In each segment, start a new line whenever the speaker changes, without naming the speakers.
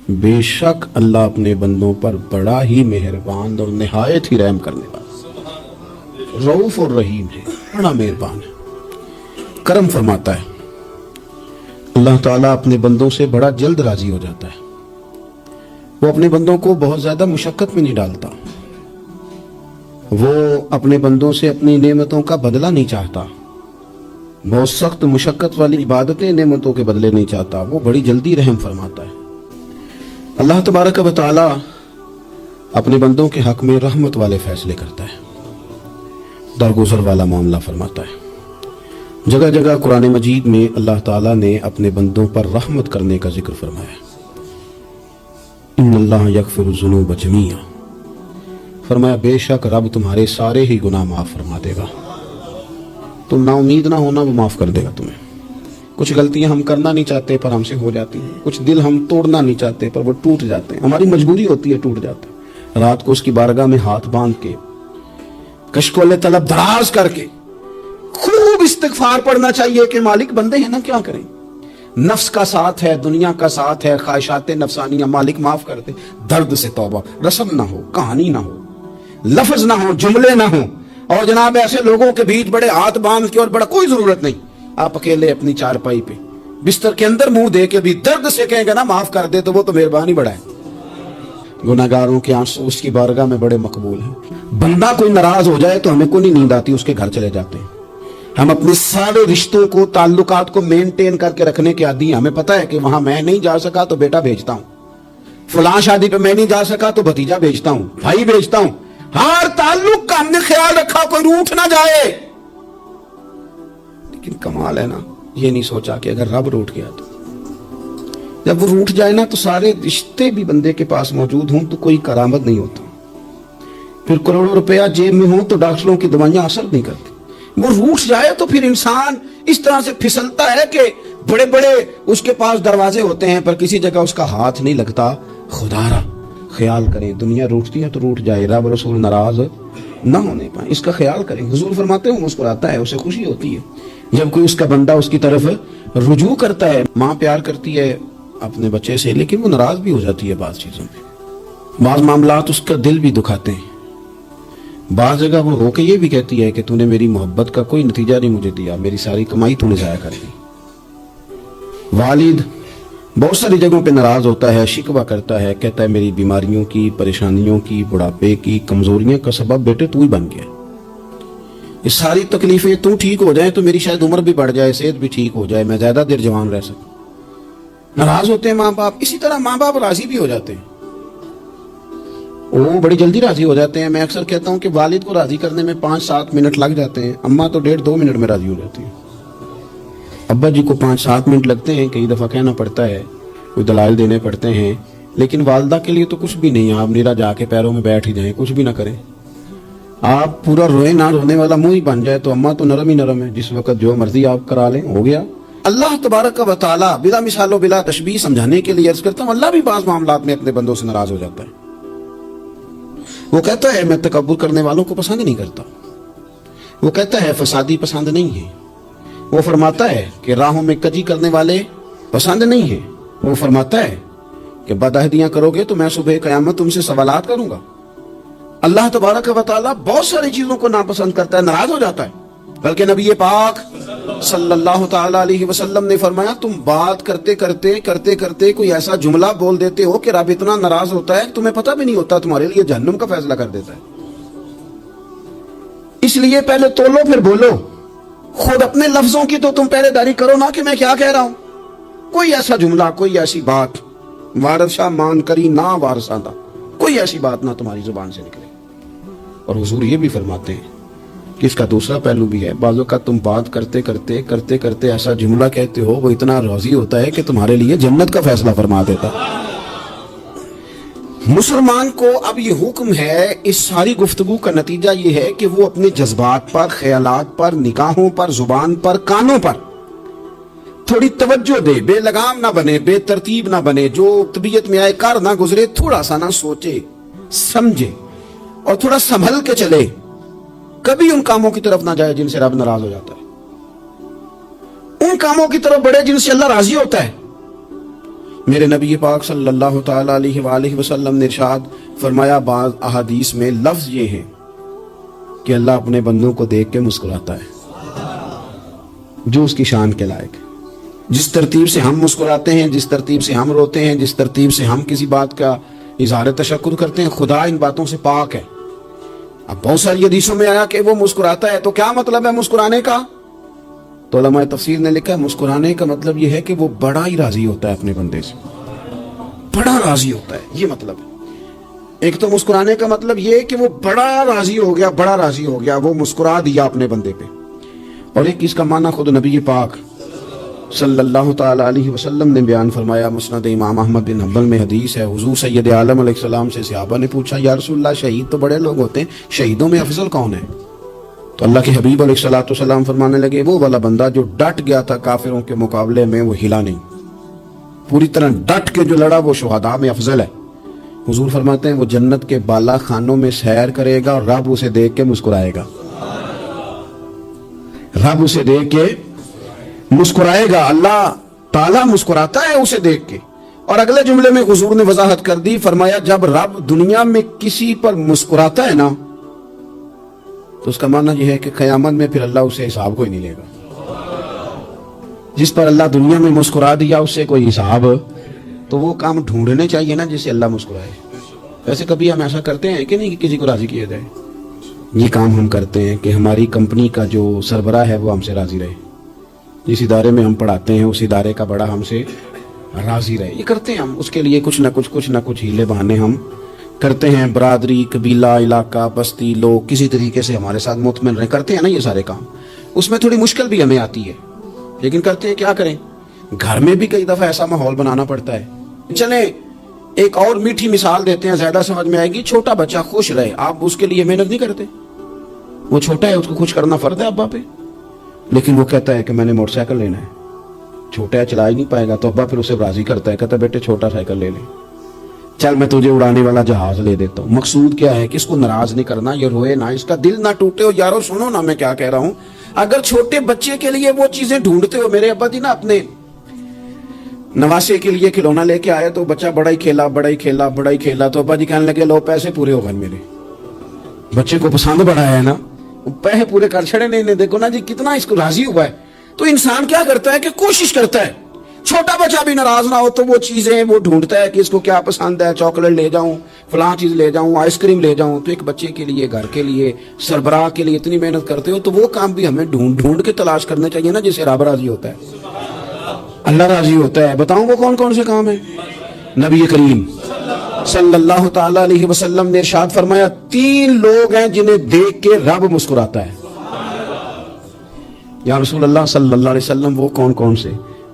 بے شک اللہ اپنے بندوں پر بڑا ہی مہربان اور نہایت ہی رحم کرنے والا رؤوف اور رحیم ہے، بڑا مہربان ہے، کرم فرماتا ہے۔ اللہ تعالیٰ اپنے بندوں سے بڑا جلد راضی ہو جاتا ہے، وہ اپنے بندوں کو بہت زیادہ مشقت میں نہیں ڈالتا، وہ اپنے بندوں سے اپنی نعمتوں کا بدلہ نہیں چاہتا، بہت سخت مشقت والی عبادتیں نعمتوں کے بدلے نہیں چاہتا، وہ بڑی جلدی رحم فرماتا ہے۔ اللہ تبارک و تعالی اپنے بندوں کے حق میں رحمت والے فیصلے کرتا ہے، درگزر والا معاملہ فرماتا ہے۔ جگہ جگہ قرآن مجید میں اللہ تعالیٰ نے اپنے بندوں پر رحمت کرنے کا ذکر فرمایا ہے۔ ان اللہ یغفر الذنوب جمیعا، فرمایا بے شک رب تمہارے سارے ہی گناہ معاف فرما دے گا، تم نا امید نہ ہونا، وہ معاف کر دے گا تمہیں۔ کچھ غلطیاں ہم کرنا نہیں چاہتے پر ہم سے ہو جاتی ہیں، کچھ دل ہم توڑنا نہیں چاہتے پر وہ ٹوٹ جاتے ہیں، ہماری مجبوری ہوتی ہے ٹوٹ جاتے ہیں۔ رات کو اس کی بارگاہ میں ہاتھ باندھ کے کشکول طلب دراز کر کے خوب استغفار پڑھنا چاہیے کہ مالک بندے ہیں نا، کیا کریں، نفس کا ساتھ ہے، دنیا کا ساتھ ہے، خواہشات نفسانیہ، مالک معاف کر دے۔ درد سے توبہ، رسم نہ ہو، کہانی نہ ہو، لفظ نہ ہو، جملے نہ ہو، اور جناب ایسے لوگوں کے بیچ بڑے ہاتھ باندھ کے اور بڑا کوئی ضرورت نہیں، آپ اکیلے اپنی چارپائی پہ بستر کے اندر منہ دے کے بھی درد سے کہیں گے نا معاف کر دے، تو وہ تو مہربانی بڑا ہے۔ گناہگاروں کے آنسو اس کی بارگاہ میں بڑے مقبول ہیں۔ بندہ کوئی ناراض ہو جائے تو ہمیں کوئی نیند آتی، اس کے گھر چلے جاتے ہیں۔ ہم اپنے سارے رشتوں کو، تعلقات کو مینٹین کر کے رکھنے کے عادی ہیں، ہمیں پتہ ہے کہ وہاں میں نہیں جا سکا تو بیٹا بھیجتا ہوں، فلاں شادی پہ میں نہیں جا سکا تو بھتیجا بھیجتا ہوں، بھائی بھیجتا ہوں، ہر تعلق کا ہم نے خیال رکھا کوئی روٹھ نہ جائے۔ لیکن کمال ہے نا، یہ نہیں سوچا کہ اگر رب روٹھ گیا تو جب وہ روٹھ جائے نا تو سارے رشتے بھی بندے کے پاس موجود ہوں تو کوئی کرامت نہیں ہوتا، پھر کروڑوں روپیہ جیب میں ہوں تو ڈاکٹروں کی دوائیاں اثر نہیں کرتی۔ وہ روٹھ جائے تو پھر انسان اس طرح سے پھسلتا ہے کہ بڑے بڑے اس کے پاس دروازے ہوتے ہیں پر کسی جگہ اس کا ہاتھ نہیں لگتا۔ خدا را خیال کریں، دنیا روٹتی ہے تو روٹھ جائے، رب رسول ناراض نہ ہونے پائیں، اس کا خیال کریں۔ حضور فرماتے ہیں مسکراتا ہے، اسے خوشی ہوتی ہے جب کوئی اس کا بندہ اس کی طرف رجوع کرتا ہے۔ ماں پیار کرتی ہے اپنے بچے سے لیکن وہ ناراض بھی ہو جاتی ہے بعض چیزوں میں، بعض معاملات اس کا دل بھی دکھاتے ہیں، بعض جگہ وہ رو کے یہ بھی کہتی ہے کہ تو نے میری محبت کا کوئی نتیجہ نہیں مجھے دیا، میری ساری کمائی تو نے ضائع کر دی۔ والد بہت ساری جگہوں پہ ناراض ہوتا ہے، شکوہ کرتا ہے، کہتا ہے میری بیماریوں کی، پریشانیوں کی، بڑھاپے کی، کمزوریاں کا سبب بیٹے تو ہی بن گیا، یہ ساری تکلیفیں تو ٹھیک ہو جائیں تو میری شاید عمر بھی بڑھ جائے، صحت بھی ٹھیک ہو جائے، میں زیادہ دیر جوان رہ سکوں۔ ناراض ہوتے ہیں ماں باپ، اسی طرح ماں باپ راضی بھی ہو جاتے ہیں، وہ بڑی جلدی راضی ہو جاتے ہیں۔ میں اکثر کہتا ہوں کہ والد کو راضی کرنے میں 5-7 منٹ لگ جاتے ہیں، اماں تو 1.5-2 منٹ میں راضی ہو جاتی ہیں، ابا جی کو 5-7 منٹ لگتے ہیں، کئی دفعہ کہنا پڑتا ہے، کوئی دلائل دینے پڑتے ہیں، لیکن والدہ کے لیے تو کچھ بھی نہیں، آپ نیرا جا کے پیروں میں بیٹھ ہی جائیں، کچھ بھی نہ کریں، آپ پورا روئے نہ، رونے والا منہ ہی بن جائے تو اماں تو نرم ہی نرم ہے، جس وقت جو مرضی آپ کرا لیں ہو گیا۔ اللہ تبارک و تعالی بلا مثال و بلا تشبیہ سمجھانے کے لیے عرض کرتا ہوں، اللہ بھی بعض معاملات میں اپنے بندوں سے ناراض ہو جاتا ہے۔ وہ کہتا ہے میں تکبر کرنے والوں کو پسند نہیں کرتا، وہ کہتا ہے فسادی پسند نہیں ہے، وہ فرماتا ہے کہ راہوں میں کجی کرنے والے پسند نہیں ہیں، وہ فرماتا ہے کہ بدعہدیاں کرو گے تو میں صبح قیامت تم سے سوالات کروں گا۔ اللہ تبارک و تعالیٰ بہت ساری چیزوں کو ناپسند کرتا ہے، ناراض ہو جاتا ہے، بلکہ نبی پاک صلی اللہ تعالی علیہ وسلم نے فرمایا تم بات کرتے کرتے کوئی ایسا جملہ بول دیتے ہو کہ رب اتنا ناراض ہوتا ہے کہ تمہیں پتہ بھی نہیں ہوتا، تمہارے لیے جہنم کا فیصلہ کر دیتا ہے۔ اس لیے پہلے تولو پھر بولو، خود اپنے لفظوں کی تو تم پہلے داری کرو نا کہ میں کیا کہہ رہا ہوں۔ کوئی ایسا جملہ، کوئی ایسی بات، وارث شاہ مان کری نہ وارثاں دا، کوئی ایسی بات نہ تمہاری زبان سے نکلے۔ اور حضور یہ بھی فرماتے ہیں کہ اس کا دوسرا پہلو بھی ہے، بعض اوقات تم بات کرتے ایسا جملہ کہتے ہو وہ اتنا راضی ہوتا ہے کہ تمہارے لیے جنت کا فیصلہ فرما دیتا۔ مسلمان کو اب یہ حکم ہے، اس ساری گفتگو کا نتیجہ یہ ہے کہ وہ اپنے جذبات پر، خیالات پر، نگاہوں پر، زبان پر، کانوں پر تھوڑی توجہ دے، بے لگام نہ بنے، بے ترتیب نہ بنے، جو طبیعت میں آئے کار نہ گزرے، تھوڑا سا نہ سوچے سمجھے اور تھوڑا سنبھل کے چلے، کبھی ان کاموں کی طرف نہ جائے جن سے رب ناراض ہو جاتا ہے، ان کاموں کی طرف بڑھے جن سے اللہ راضی ہوتا ہے۔ میرے نبی پاک صلی اللہ تعالی علیہ وآلہ وسلم نے ارشاد فرمایا، بعض احادیث میں لفظ یہ ہے کہ اللہ اپنے بندوں کو دیکھ کے مسکراتا ہے جو اس کی شان کے لائق ہے۔ جس ترتیب سے ہم مسکراتے ہیں، جس ترتیب سے ہم روتے ہیں، جس ترتیب سے ہم کسی بات کا اظہار تشکر کرتے ہیں، خدا ان باتوں سے پاک ہے۔ اب بہت ساری حدیثوں میں آیا کہ وہ مسکراتا ہے، تو کیا مطلب ہے مسکرانے کا؟ تو علماء تفسیر نے لکھا ہے مسکرانے کا مطلب یہ ہے کہ وہ بڑا ہی راضی ہوتا ہے اپنے بندے سے، بڑا راضی ہوتا ہے، یہ مطلب ہے۔ ایک تو مسکرانے کا مطلب یہ کہ وہ بڑا راضی ہو گیا، بڑا راضی ہو گیا، وہ مسکرا دیا اپنے بندے پہ۔ اور ایک اس کا معنی خود نبی پاک صلی اللہ تعالی علیہ وسلم نے بیان فرمایا۔ مسند امام احمد بن حنبل میں حدیث ہے، حضور سید عالم علیہ السلام سے صحابہ نے پوچھا، یا رسول اللہ شہید تو بڑے لوگ ہوتے ہیں، شہیدوں میں افضل کون ہے؟ تو اللہ کے حبیب علیہ الصلوۃ والسلام فرمانے لگے، وہ والا بندہ جو ڈٹ گیا تھا کافروں کے مقابلے میں، وہ ہلا نہیں، پوری طرح ڈٹ کے جو لڑا وہ شہداء میں افضل ہے۔ حضور فرماتے ہیں وہ جنت کے بالا خانوں میں سیر کرے گا اور رب اسے دیکھ کے مسکرائے گا، رب اسے دیکھ کے مسکرائے گا، اللہ تعالیٰ مسکراتا ہے اسے دیکھ کے۔ اور اگلے جملے میں حضور نے وضاحت کر دی، فرمایا جب رب دنیا میں کسی پر مسکراتا ہے نا تو اس کا معنی یہ ہے کہ قیامت میں پھر اللہ اسے حساب کوئی نہیں لے گا۔ جس پر اللہ دنیا میں مسکرا دیا اس سے کوئی حساب، تو وہ کام ڈھونڈنے چاہیے نا جسے اللہ مسکرائے۔ ویسے کبھی ہم ایسا کرتے ہیں کہ نہیں کہ کسی کو راضی کیا جائے؟ یہ کام ہم کرتے ہیں کہ ہماری کمپنی کا جو سربراہ ہے وہ ہم سے راضی رہے، جس ادارے میں ہم پڑھاتے ہیں اس ادارے کا بڑا ہم سے راضی رہے، یہ کرتے ہیں ہم۔ اس کے لیے کچھ نہ کچھ ہیلے بہانے ہم کرتے ہیں، برادری، قبیلہ، علاقہ، بستی، لوگ کسی طریقے سے ہمارے ساتھ مطمئن رہے، کرتے ہیں نا یہ سارے کام۔ اس میں تھوڑی مشکل بھی ہمیں آتی ہے لیکن کرتے ہیں، کیا کریں؟ گھر میں بھی کئی دفعہ ایسا ماحول بنانا پڑتا ہے۔ چلیں ایک اور میٹھی مثال دیتے ہیں، زیادہ سمجھ میں آئے گی۔ چھوٹا بچہ خوش رہے، آپ اس کے لیے محنت نہیں کرتے، وہ چھوٹا ہے اس کو خوش کرنا فرض ہے ابا پہ، لیکن وہ کہتا ہے کہ میں نے موٹر سائیکل لینا ہے، چھوٹا ہے چلا ہی نہیں پائے گا، تو ابا پھر اسے راضی کرتا ہے، کہتا ہے بیٹے چھوٹا سائیکل لے لے، چل میں تجھے اڑانے والا جہاز لے دیتا ہوں۔ مقصود کیا ہے کہ اس کو ناراض نہیں کرنا، یہ روئے نہ، اس کا دل نہ ٹوٹے۔ ہو یارو سنو نا میں کیا کہہ رہا ہوں، اگر چھوٹے بچے کے لیے وہ چیزیں ڈھونڈتے ہو، میرے ابا جی نا اپنے نواسے کے لیے کھلونا لے کے آئے تو بچہ بڑا ہی کھیلا، تو ابا جی کہنے لگے لو پیسے پورے ہو گئے میرے، بچے کو پسند بڑا ہے نا، پیسے پورے کر چھڑے نہیں، دیکھو نا جی کتنا اس کو راضی ہوا ہے۔ تو انسان کیا کرتا ہے کہ کوشش کرتا ہے چھوٹا بچہ بھی ناراض نہ ہو، تو وہ چیزیں وہ ڈھونڈتا ہے کہ اس کو کیا پسند ہے، چاکلیٹ لے جاؤں، فلاں چیز لے جاؤں، آئس کریم لے جاؤں۔ تو ایک بچے کے لیے، گھر کے لیے، سربراہ کے لیے اتنی محنت کرتے ہو، تو وہ کام بھی ہمیں ڈھونڈ کے تلاش کرنے چاہیے نا جسے رب راضی ہوتا ہے، اللہ راضی ہوتا ہے۔ بتاؤں وہ کون کون سے کام ہیں؟ نبی کریم صلی اللہ تعالی علیہ وسلم نے ارشاد فرمایا 3 لوگ ہیں جنہیں دیکھ کے رب مسکراتا ہے۔ یا رسول اللہ صلی اللہ علیہ وسلم وہ کون کون سے؟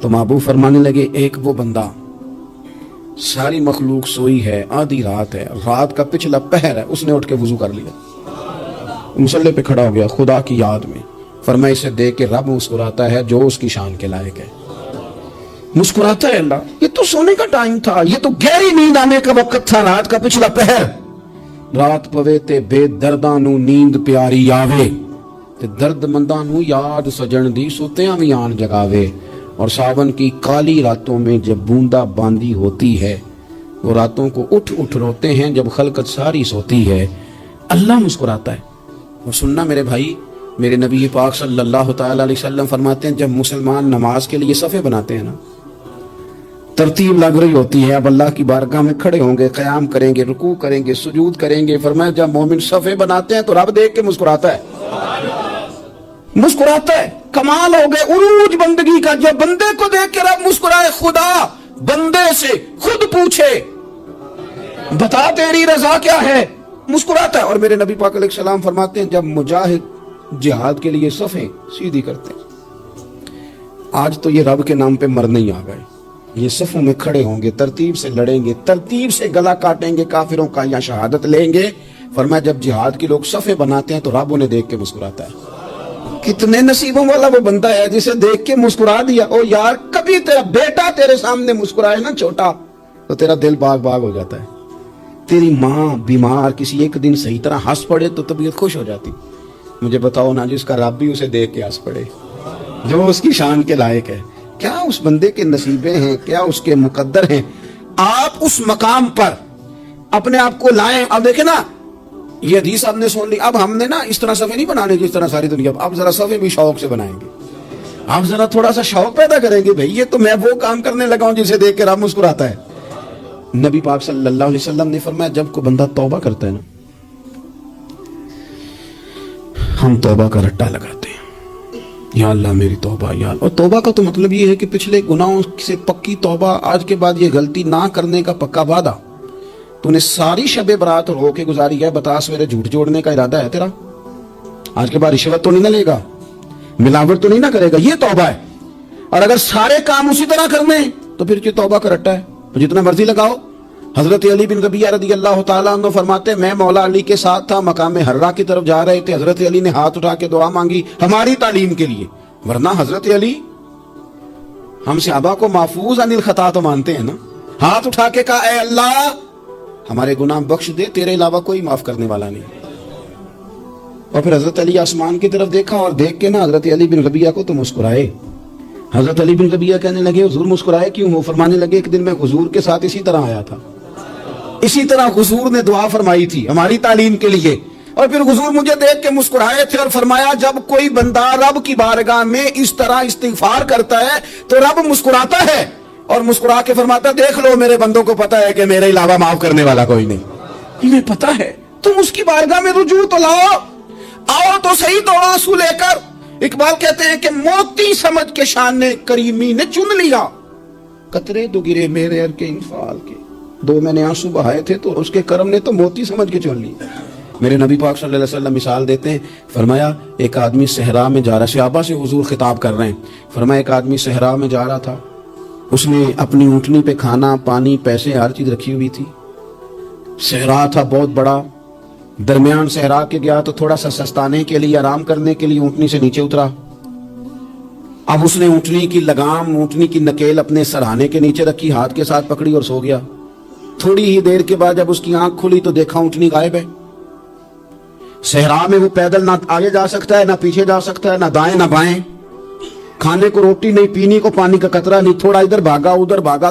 تو محبوب فرمانے لگے ایک وہ بندہ ساری مخلوق سوئی ہے، آدھی رات ہے، رات کا پچھلا پہر ہے، اس نے اٹھ کے وضو کر لیا، مصلی پہ کھڑا ہو گیا خدا کی یاد میں، فرمایا اسے دیکھ کے رب مسکراتا ہے جو اس کی شان کے لائق ہے، مسکراتا ہے اللہ۔ یہ تو سونے کا ٹائم تھا، یہ تو گہری نیند آنے کا وقت تھا، رات کا پچھلا پہر، رات پوے تے بے درداں نو نیند پیاری آوے، تے درد منداں نو یاد سجن دی سوتیاں بھی آن جگاوے، اور ساون کی کالی راتوں میں جب بوندا باندی ہوتی ہے، وہ راتوں کو اٹھ اٹھ روتے ہیں جب خلقت ساری سوتی ہے، اللہ مسکراتا ہے۔ اور سننا میرے بھائی، میرے نبی پاک صلی اللہ تعالی علیہ وسلم فرماتے ہیں جب مسلمان نماز کے لیے صفیں بناتے ہیں نا، ترتیب لگ رہی ہوتی ہے، اب اللہ کی بارگاہ میں کھڑے ہوں گے، قیام کریں گے، رکوع کریں گے، سجود کریں گے، فرمایا جب مومن صفیں بناتے ہیں تو رب دیکھ کے مسکراتا ہے، مسکراتا ہے۔ کمال ہو گئے عروج بندگی کا، جب بندے کو دیکھ کے رب مسکرائے، خدا بندے سے خود پوچھے بتا تیری رضا کیا ہے، مسکراتا ہے۔ اور میرے نبی پاک علیہ السلام فرماتے ہیں جب مجاہد جہاد کے لیے صفیں سیدھی کرتے ہیں، آج تو یہ رب کے نام پہ مرنے ہی آ گئے، یہ صفوں میں کھڑے ہوں گے، ترتیب سے لڑیں گے، ترتیب سے گلا کاٹیں گے کافروں کا یا شہادت لیں گے۔ فرمایا جب جہاد کے لوگ صفیں بناتے ہیں تو رب انہیں دیکھ کے مسکراتا ہے۔ کتنے نصیبوں والا وہ بندہ ہے جسے دیکھ کے مسکرا دیا۔ او یار کبھی تیرا بیٹا تیرے سامنے مسکرائے نا چھوٹا، تو تیرا دل باغ باغ ہو جاتا ہے۔ تیری ماں بیمار کسی ایک دن صحیح طرح ہنس پڑے تو طبیعت خوش ہو جاتی۔ مجھے بتاؤ نا جس کا رب بھی اسے دیکھ کے ہنس پڑے، جو اس کی شان کے لائق ہے، کیا اس بندے کے نصیبے ہیں, کیا اس کے مقدر ہیں. آپ اس مقام پر اپنے آپ کو لائیں. اب دیکھیں نا, یہ حدیث آپ نے سن لی, اب ہم نے نا اس طرح صفحے نہیں بنانے جس طرح ساری دنیا, اب ذرا صفحے بھی شوق سے بنائیں گے. آپ ذرا تھوڑا سا شوق پیدا کریں گے, بھئی یہ تو میں وہ کام کرنے لگا ہوں جسے دیکھ کے رب مسکراتا ہے. نبی پاک صلی اللہ علیہ وسلم نے فرمایا جب کوئی بندہ توبہ کرتا ہے نا, ہم توبہ کا رٹا لگاتے ہیں, یا اللہ میری توبہ, یا اللہ. اور توبہ کا تو مطلب یہ ہے کہ پچھلے گناہوں سے پکی توبہ, آج کے بعد یہ غلطی نہ کرنے کا پکا وعدہ. تو نے ساری شب برات رو کے گزاری ہے, بتا سویرے جھوٹ جوڑنے کا ارادہ ہے تیرا, آج کے بعد رشوت تو نہیں نہ لے گا, ملاوٹ تو نہیں نہ کرے گا, یہ توبہ ہے. اور اگر سارے کام اسی طرح کرنے تو پھر یہ توبہ کا رٹا ہے, تو جتنا مرضی لگاؤ. حضرت علی بن ربیعہ رضی اللہ تعالیٰ عنہ فرماتے میں مولا علی کے ساتھ تھا, مقام حرہ کی طرف جا رہے تھے, حضرت علی نے ہاتھ اٹھا کے دعا مانگی ہماری تعلیم کے لیے, ورنہ حضرت علی ہم صحابہ کو محفوظ عن الخطا تو مانتے ہیں نا. ہاتھ اٹھا کے کہا اے اللہ ہمارے گناہ بخش دے, تیرے علاوہ کوئی معاف کرنے والا نہیں. اور پھر حضرت علی آسمان کی طرف دیکھا, اور دیکھ کے نا حضرت علی بن ربیعہ کو تو مسکرائے. حضرت علی بن ربیعہ کہنے لگے حضور مسکرائے کیوں ہو؟ فرمانے لگے ایک دن میں حضور کے ساتھ اسی طرح آیا تھا, اسی طرح حضور نے دعا فرمائی تھی ہماری تعلیم کے لیے, اور پھر حضور مجھے دیکھ کے مسکرائے تھے اور فرمایا جب کوئی بندہ رب کی بارگاہ میں اس طرح استغفار کرتا ہے تو رب مسکراتا ہے, اور مسکرا کے فرماتا دیکھ لو میرے بندوں کو پتا ہے کہ میرے علاوہ معاف کرنے والا کوئی نہیں. انہیں پتا ہے, تم اس کی بارگاہ میں رجوع تو لاؤ, آؤ تو صحیح توبہ آنسو لے کر. اقبال کہتے ہیں کہ موتی سمجھ کے شان کریمی نے چن لیا, قطرے دو گرے میرے ار کے انفعال کے, دو میں نے آنسو بہائے تھے تو اس کے کرم نے تو موتی سمجھ کے چن لی. میرے نبی پاک صلی اللہ علیہ وسلم مثال دیتے ہیں, فرمایا ایک آدمی صحرا میں جا رہا, صحابہ سے حضور خطاب کر رہے ہیں, فرمایا ایک آدمی صحرا میں جا رہا تھا, اس نے اپنی اونٹنی پہ کھانا پانی پیسے ہر چیز رکھی ہوئی تھی. صحرا تھا بہت بڑا, درمیان صحرا کے گیا تو تھوڑا سا سستانے کے لیے آرام کرنے کے لیے اونٹنی سے نیچے اترا. اب اس نے اونٹنی کی لگام اونٹنی کی نکیل اپنے سرہانے کے نیچے رکھی, ہاتھ کے ساتھ پکڑی اور سو گیا. تھوڑی ہی دیر کے بعد جب اس کی آنکھ کھلی تو دیکھا اونٹنی غائب ہے. صحرا میں وہ پیدل نہ آگے جا سکتا ہے نہ پیچھے جا سکتا ہے, نہ دائیں نہ بائیں, کھانے کو روٹی نہیں, پینے کو پانی کا قطرہ نہیں, تھوڑا ادھر بھاگا ادھر بھاگا.